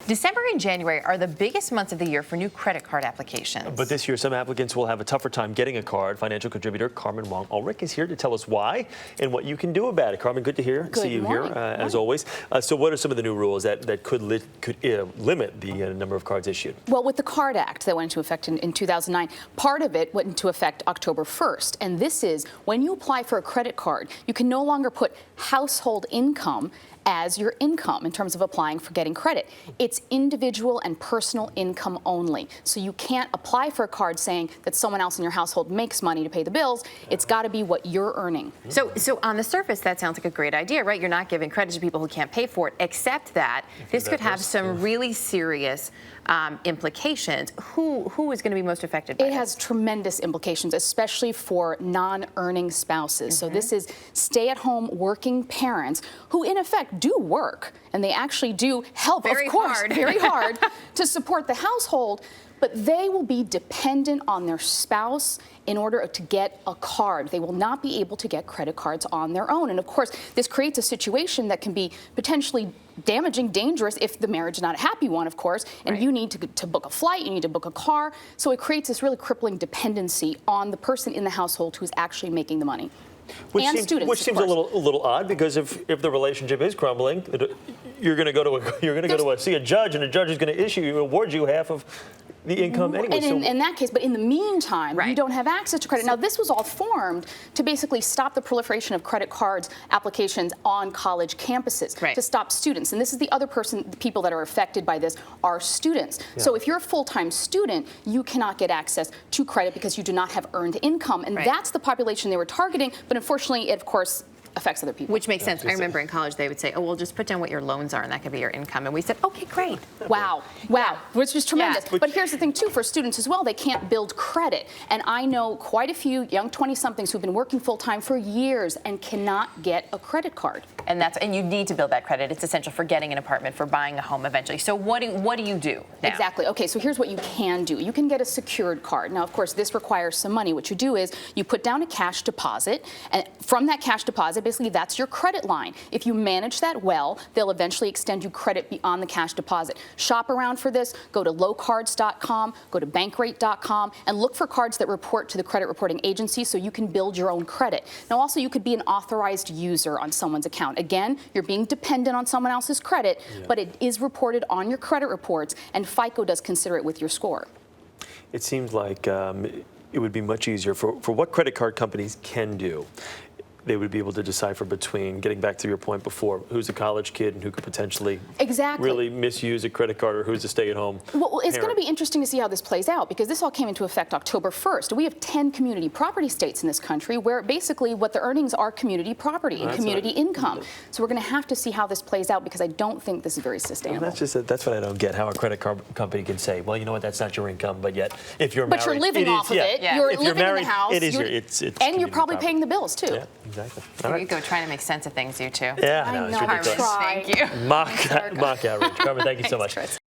December and January are the biggest months of the year for new credit card applications. But this year, some applicants will have a tougher time getting a card. Financial contributor Carmen Wong Ulrich is here to tell us why and what you can do about it. Carmen, good to see you here, as always. So what are some of the new rules that could limit the number of cards issued? Well, with the Card Act that went into effect in 2009, part of it went into effect October 1st. And this is when you apply for a credit card, you can no longer put household income as your income in terms of applying for getting credit. It's individual and personal income only. So you can't apply for a card saying that someone else in your household makes money to pay the bills. It's got to be what you're earning. So on the surface, that sounds like a great idea, right? You're not giving credit to people who can't pay for it, except that this could have some really serious implications. Who is going to be most affected by this? It has tremendous implications, especially for non-earning spouses. So this is stay-at-home working parents who, in effect, do work, and they actually do help, very hard to support the household, but they will be dependent on their spouse in order to get a card. They will not be able to get credit cards on their own. And of course, this creates a situation that can be potentially damaging, dangerous if the marriage is not a happy one, of course, and you need to book a flight, you need to book a car. So it creates this really crippling dependency on the person in the household who's actually making the money. Which seems a little odd, because if the relationship is crumbling, you're going to go to see a judge, and a judge is going to award you half of the income anyway. And in that case, but in the meantime, you don't have access to credit. Now, this was all formed to basically stop the proliferation of credit cards applications on college campuses, to stop students. And this is the other people that are affected by this are students. So if you're a full-time student, you cannot get access to credit because you do not have earned income. And that's the population they were targeting. But unfortunately, it, of course, affects other people. Which makes sense. I remember in college they would say, oh, well, just put down what your loans are and that could be your income. And we said, okay, great. Wow, which is tremendous. But here's the thing, too, for students as well, they can't build credit. And I know quite a few young 20-somethings who've been working full-time for years and cannot get a credit card. And you need to build that credit. It's essential for getting an apartment, for buying a home eventually. So what do you do now? Exactly. Okay, so here's what you can do. You can get a secured card. Now, of course, this requires some money. What you do is you put down a cash deposit, and from that cash deposit, basically that's your credit line. If you manage that well, they'll eventually extend you credit beyond the cash deposit. Shop around for this. Go to lowcards.com, go to bankrate.com, and look for cards that report to the credit reporting agency so you can build your own credit. Now, also, you could be an authorized user on someone's account. Again, you're being dependent on someone else's credit, but it is reported on your credit reports, and FICO does consider it with your score. It seems like it would be much easier for what credit card companies can do. They would be able to decipher between, getting back to your point before, who's a college kid and who could potentially really misuse a credit card, or who's a stay-at-home Well, it's parent. going to be interesting to see how this plays out, because this all came into effect October 1st. We have 10 community property states in this country where basically what the earnings are community property and community income. So we're going to have to see how this plays out, because I don't think this is very sustainable. Well, that's what I don't get, how a credit card company can say, well, you know what, that's not your income, but yet if you're married, you're living off of it. You're living in the house. It is and you're probably paying the bills too. Yeah, exactly. There you go, trying to make sense of things, you two. Yeah, I know, it's ridiculous. Thank you. Mock outrage. Carmen, thank you so much. Chris.